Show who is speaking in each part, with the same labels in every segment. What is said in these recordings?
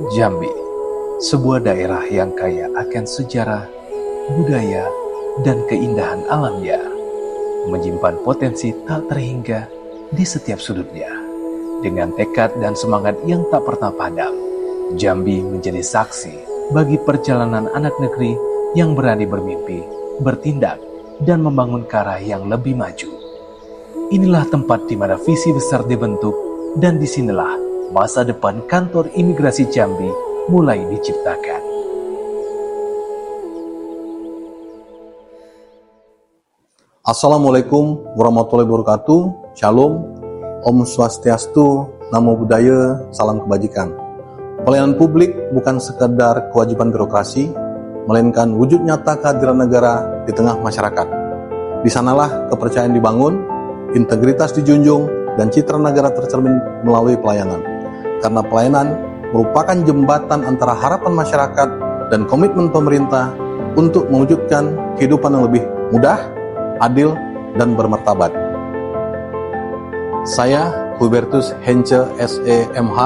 Speaker 1: Jambi, sebuah daerah yang kaya akan sejarah, budaya, dan keindahan alamnya, menyimpan potensi tak terhingga di setiap sudutnya. Dengan tekad dan semangat yang tak pernah padam, Jambi menjadi saksi bagi perjalanan anak negeri yang berani bermimpi, bertindak, dan membangun ke arah yang lebih maju. Inilah tempat di mana visi besar dibentuk, dan disinilah masa depan kantor imigrasi Jambi mulai diciptakan.
Speaker 2: Assalamualaikum warahmatullahi wabarakatuh. Shalom, Om Swastiastu, Namo Buddhaya, salam kebajikan. Pelayanan publik bukan sekedar kewajiban birokrasi, melainkan wujud nyata kehadiran negara di tengah masyarakat. Di sanalah kepercayaan dibangun, integritas dijunjung, dan citra negara tercermin melalui pelayanan. Karena pelayanan merupakan jembatan antara harapan masyarakat dan komitmen pemerintah untuk mewujudkan kehidupan yang lebih mudah, adil, dan bermartabat. Saya Hubertus Hence SEMH,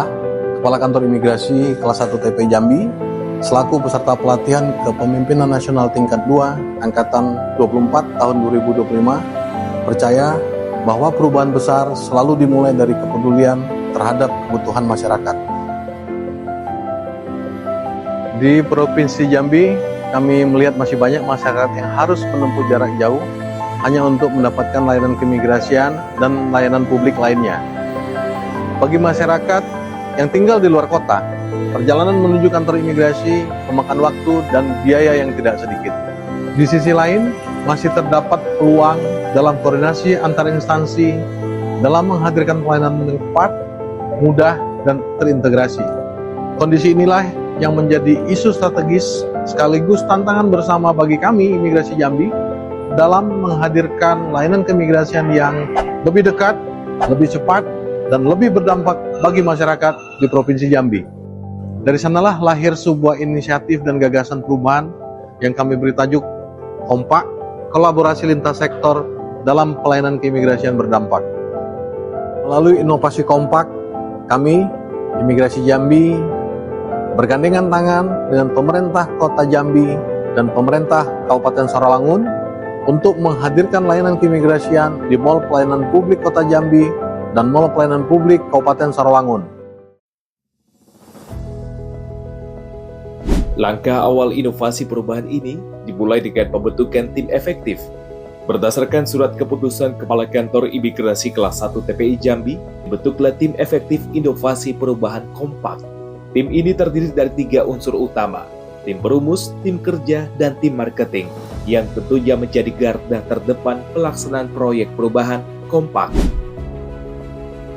Speaker 2: Kepala Kantor Imigrasi Kelas 1 TPI Jambi, selaku peserta pelatihan Kepemimpinan Nasional Tingkat 2 Angkatan 24 tahun 2025, percaya bahwa perubahan besar selalu dimulai dari kepedulian terhadap kebutuhan masyarakat. Di Provinsi Jambi, kami melihat masih banyak masyarakat yang harus menempuh jarak jauh hanya untuk mendapatkan layanan keimigrasian dan layanan publik lainnya. Bagi masyarakat yang tinggal di luar kota, perjalanan menuju kantor imigrasi memakan waktu dan biaya yang tidak sedikit. Di sisi lain, masih terdapat peluang dalam koordinasi antar instansi dalam menghadirkan pelayanan yang cepat, mudah, dan terintegrasi. Kondisi inilah yang menjadi isu strategis sekaligus tantangan bersama bagi kami Imigrasi Jambi dalam menghadirkan layanan keimigrasian yang lebih dekat, lebih cepat, dan lebih berdampak bagi masyarakat di Provinsi Jambi. Dari sanalah lahir sebuah inisiatif dan gagasan perubahan yang kami beri tajuk Kompak, kolaborasi lintas sektor dalam pelayanan keimigrasian berdampak. Melalui inovasi Kompak, kami, Imigrasi Jambi, bergandengan tangan dengan pemerintah Kota Jambi dan pemerintah Kabupaten Sarawangun untuk menghadirkan layanan keimigrasian di Mall Pelayanan Publik Kota Jambi dan Mall Pelayanan Publik Kabupaten Sarawangun.
Speaker 3: Langkah awal inovasi perubahan ini dimulai dengan pembentukan tim efektif. Berdasarkan surat keputusan Kepala Kantor Imigrasi Kelas 1 TPI Jambi, dibentuklah tim efektif inovasi perubahan Kompak. Tim ini terdiri dari 3 unsur utama, tim perumus, tim kerja, dan tim marketing, yang tentunya menjadi garda terdepan pelaksanaan proyek perubahan Kompak.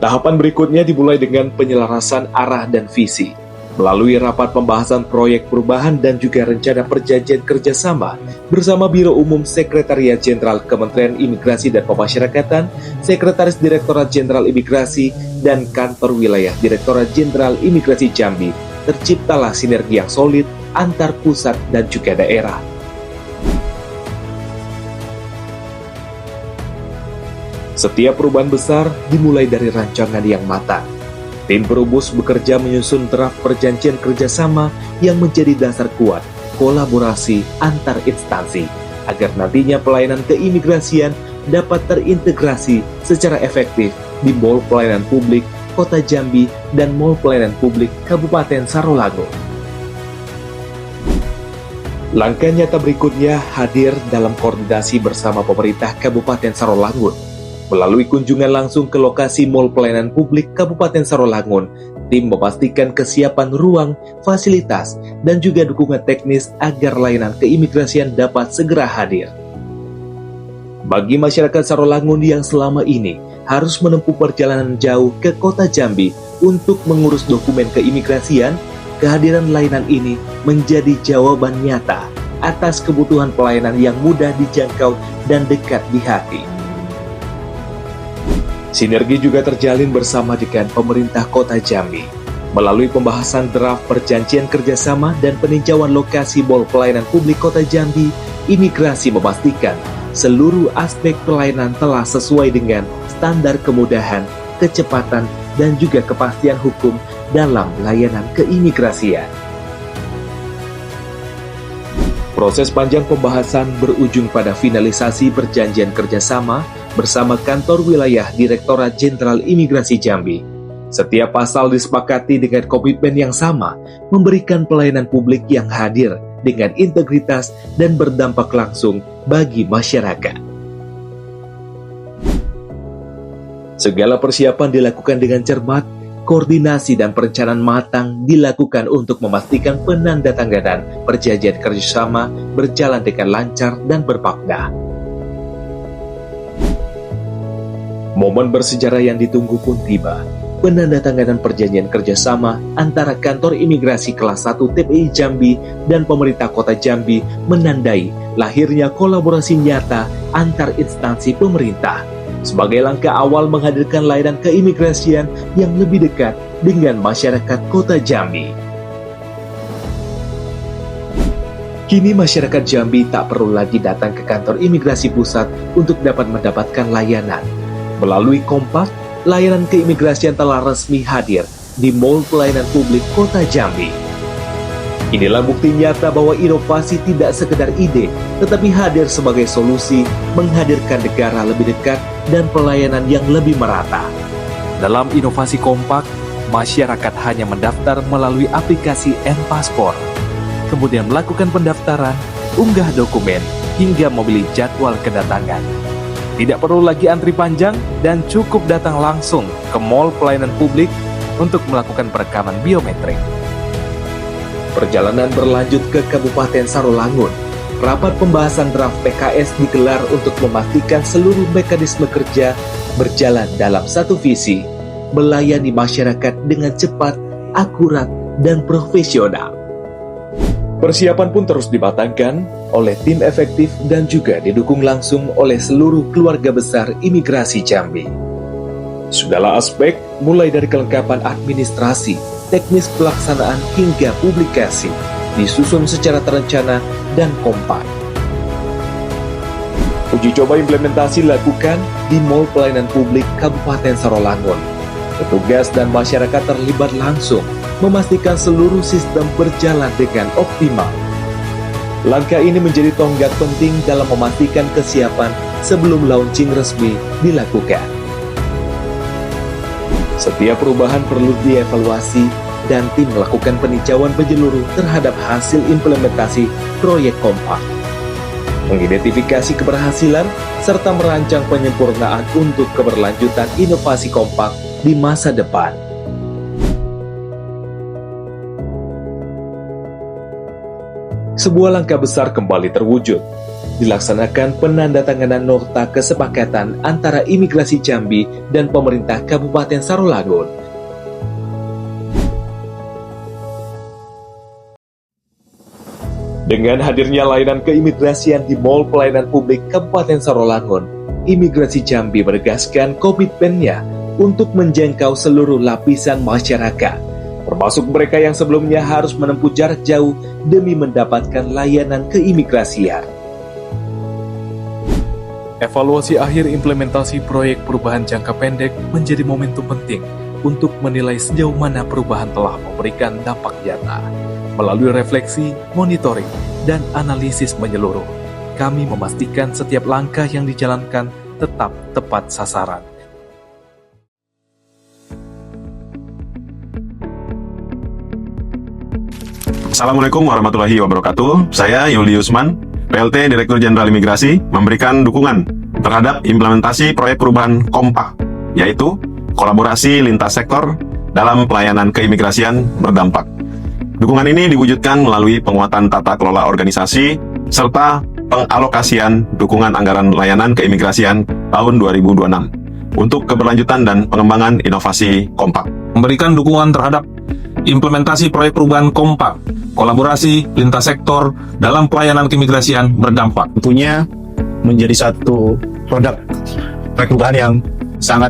Speaker 3: Tahapan berikutnya dimulai dengan penyelarasan arah dan visi. Melalui rapat pembahasan proyek perubahan dan juga rencana perjanjian kerjasama bersama Biro Umum Sekretariat Jenderal Kementerian Imigrasi dan Pemasyarakatan, Sekretaris Direktorat Jenderal Imigrasi, dan Kantor Wilayah Direktorat Jenderal Imigrasi Jambi, terciptalah sinergi yang solid antar pusat dan juga daerah. Setiap perubahan besar dimulai dari rancangan yang matang. Tim perumus bekerja menyusun draft perjanjian kerjasama yang menjadi dasar kuat kolaborasi antar instansi, agar nantinya pelayanan keimigrasian dapat terintegrasi secara efektif di Mall Pelayanan Publik Kota Jambi dan Mall Pelayanan Publik Kabupaten Sarawangun. Langkah nyata berikutnya hadir dalam koordinasi bersama pemerintah Kabupaten Sarawangun. Melalui kunjungan langsung ke lokasi Mall Pelayanan Publik Kabupaten Sarawangun, tim memastikan kesiapan ruang, fasilitas, dan juga dukungan teknis agar layanan keimigrasian dapat segera hadir. Bagi masyarakat Sarawangun yang selama ini harus menempuh perjalanan jauh ke Kota Jambi untuk mengurus dokumen keimigrasian, kehadiran layanan ini menjadi jawaban nyata atas kebutuhan pelayanan yang mudah dijangkau dan dekat di hati. Sinergi juga terjalin bersama dengan pemerintah Kota Jambi. Melalui pembahasan draft perjanjian kerjasama dan peninjauan lokasi Mall Pelayanan Publik Kota Jambi, imigrasi memastikan seluruh aspek pelayanan telah sesuai dengan standar kemudahan, kecepatan, dan juga kepastian hukum dalam layanan keimigrasian. Proses panjang pembahasan berujung pada finalisasi perjanjian kerjasama bersama Kantor Wilayah Direktorat Jenderal Imigrasi Jambi. Setiap pasal disepakati dengan komitmen yang sama, memberikan pelayanan publik yang hadir dengan integritas dan berdampak langsung bagi masyarakat. Segala persiapan dilakukan dengan cermat, koordinasi dan perencanaan matang dilakukan untuk memastikan penandatanganan perjanjian kerjasama berjalan dengan lancar dan bermakna. Momen bersejarah yang ditunggu pun tiba. Penandatanganan perjanjian kerjasama antara Kantor Imigrasi Kelas 1 TPI Jambi dan pemerintah Kota Jambi menandai lahirnya kolaborasi nyata antar instansi pemerintah sebagai langkah awal menghadirkan layanan keimigrasian yang lebih dekat dengan masyarakat Kota Jambi. Kini masyarakat Jambi tak perlu lagi datang ke kantor imigrasi pusat untuk dapat mendapatkan layanan. Melalui Kompak, layanan keimigrasian telah resmi hadir di Mall Pelayanan Publik Kota Jambi. Inilah bukti nyata bahwa inovasi tidak sekedar ide, tetapi hadir sebagai solusi menghadirkan negara lebih dekat dan pelayanan yang lebih merata.
Speaker 1: Dalam inovasi Kompak, masyarakat hanya mendaftar melalui aplikasi M-Paspor, kemudian melakukan pendaftaran, unggah dokumen, hingga memilih jadwal kedatangan. Tidak perlu lagi antri panjang dan cukup datang langsung ke Mall Pelayanan Publik untuk melakukan perekaman biometrik.
Speaker 3: Perjalanan berlanjut ke Kabupaten Sarolangun. Rapat pembahasan draft PKS digelar untuk memastikan seluruh mekanisme kerja berjalan dalam satu visi, melayani masyarakat dengan cepat, akurat, dan profesional. Persiapan pun terus dimatangkan oleh tim efektif dan juga didukung langsung oleh seluruh keluarga besar imigrasi Jambi. Segala aspek, mulai dari kelengkapan administrasi, teknis pelaksanaan hingga publikasi, disusun secara terencana dan kompak. Uji coba implementasi dilakukan di Mall Pelayanan Publik Kabupaten Sarolangun. Petugas dan masyarakat terlibat langsung, memastikan seluruh sistem berjalan dengan optimal. Langkah ini menjadi tonggak penting dalam memastikan kesiapan sebelum launching resmi dilakukan. Setiap perubahan perlu dievaluasi dan tim melakukan peninjauan menyeluruh terhadap hasil implementasi proyek Kompak, mengidentifikasi keberhasilan, serta merancang penyempurnaan untuk keberlanjutan inovasi Kompak di masa depan. Sebuah langkah besar kembali terwujud. Dilaksanakan penandatanganan nota kesepakatan antara Imigrasi Jambi dan pemerintah Kabupaten Sarolangun. Dengan hadirnya layanan keimigrasian di Mall Pelayanan Publik Kabupaten Sarolangun, Imigrasi Jambi menegaskan komitmennya untuk menjangkau seluruh lapisan masyarakat, termasuk mereka yang sebelumnya harus menempuh jarak jauh demi mendapatkan layanan keimigrasian.
Speaker 1: Evaluasi akhir implementasi proyek perubahan jangka pendek menjadi momentum penting untuk menilai sejauh mana perubahan telah memberikan dampak nyata. Melalui refleksi, monitoring, dan analisis menyeluruh, kami memastikan setiap langkah yang dijalankan tetap tepat sasaran.
Speaker 4: Assalamualaikum warahmatullahi wabarakatuh. Saya Yuli Usman, PLT Direktur Jenderal Imigrasi, memberikan dukungan terhadap implementasi proyek perubahan Kompak, yaitu kolaborasi lintas sektor dalam pelayanan keimigrasian berdampak. Dukungan ini diwujudkan melalui penguatan tata kelola organisasi serta pengalokasian dukungan anggaran layanan keimigrasian tahun 2026 untuk keberlanjutan dan pengembangan inovasi Kompak.
Speaker 5: Memberikan dukungan terhadap implementasi proyek perubahan Kompak, kolaborasi lintas sektor dalam pelayanan keimigrasian berdampak.
Speaker 6: Tentunya menjadi satu produk perubahan yang sangat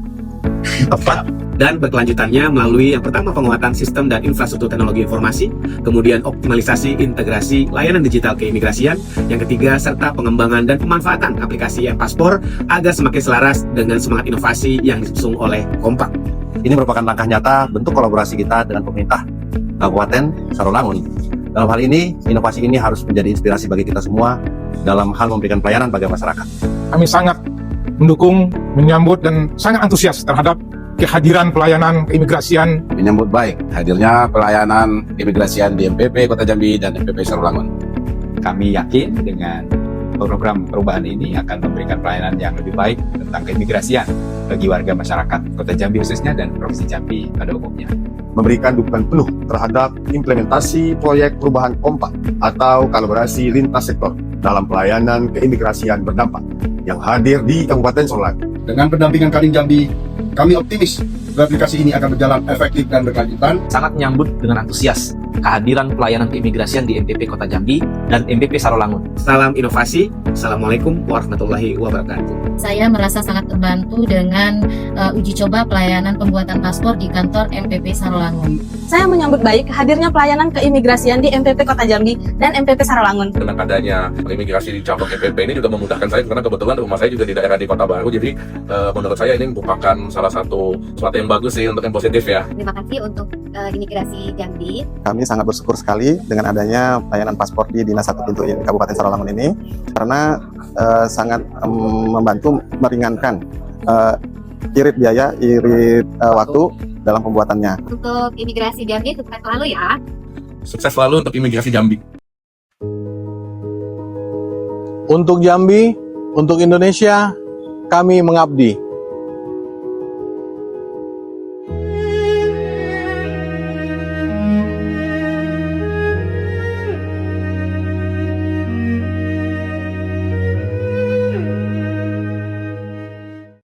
Speaker 6: tepat
Speaker 7: dan berkelanjutannya melalui yang pertama penguatan sistem dan infrastruktur teknologi informasi, kemudian optimalisasi integrasi layanan digital keimigrasian, yang ketiga serta pengembangan dan pemanfaatan aplikasi M-Paspor agar semakin selaras dengan semangat inovasi yang diusung oleh Kompak.
Speaker 8: Ini merupakan langkah nyata bentuk kolaborasi kita dengan pemerintah Kabupaten Sarolangun. Dalam hal ini, inovasi ini harus menjadi inspirasi bagi kita semua dalam hal memberikan pelayanan bagi masyarakat.
Speaker 9: Kami sangat mendukung, menyambut, dan sangat antusias terhadap kehadiran pelayanan keimigrasian.
Speaker 10: Menyambut baik hadirnya pelayanan keimigrasian di MPP Kota Jambi dan MPP Sarolangun.
Speaker 11: Kami yakin dengan program perubahan ini akan memberikan pelayanan yang lebih baik tentang keimigrasian bagi warga masyarakat Kota Jambi khususnya dan Provinsi Jambi pada umumnya.
Speaker 12: Memberikan dukungan penuh terhadap implementasi proyek perubahan kompak atau kolaborasi lintas sektor dalam pelayanan keimigrasian berdampak yang hadir di Kabupaten Sarolangun.
Speaker 13: Dengan pendampingan Kadin Jambi, kami optimis aplikasi ini akan berjalan efektif dan berkelanjutan.
Speaker 14: Sangat menyambut dengan antusias kehadiran pelayanan keimigrasian di MPP Kota Jambi dan MPP Sarolangun.
Speaker 7: Salam inovasi. Assalamualaikum warahmatullahi wabarakatuh.
Speaker 15: Saya merasa sangat terbantu dengan uji coba pelayanan pembuatan paspor di kantor MPP Sarolangun.
Speaker 16: Saya menyambut baik hadirnya pelayanan keimigrasian di MPP Kota Jambi dan MPP Sarolangun.
Speaker 17: Dengan adanya imigrasi di cabang MPP ini juga memudahkan saya karena kebetulan rumah saya juga di daerah di Kota Baru. Jadi menurut saya ini merupakan salah satu sesuatu yang bagus sih untuk yang positif ya.
Speaker 18: Terima kasih untuk imigrasi Jambi.
Speaker 19: Kami sangat bersyukur sekali dengan adanya pelayanan paspor di Dinas Satu Pintu Kabupaten Sarolangun ini karena sangat membantu meringankan irit biaya, irit waktu dalam pembuatannya.
Speaker 18: Untuk imigrasi Jambi sukses selalu ya.
Speaker 17: Sukses selalu untuk imigrasi Jambi.
Speaker 2: Untuk Jambi, untuk Indonesia, kami mengabdi.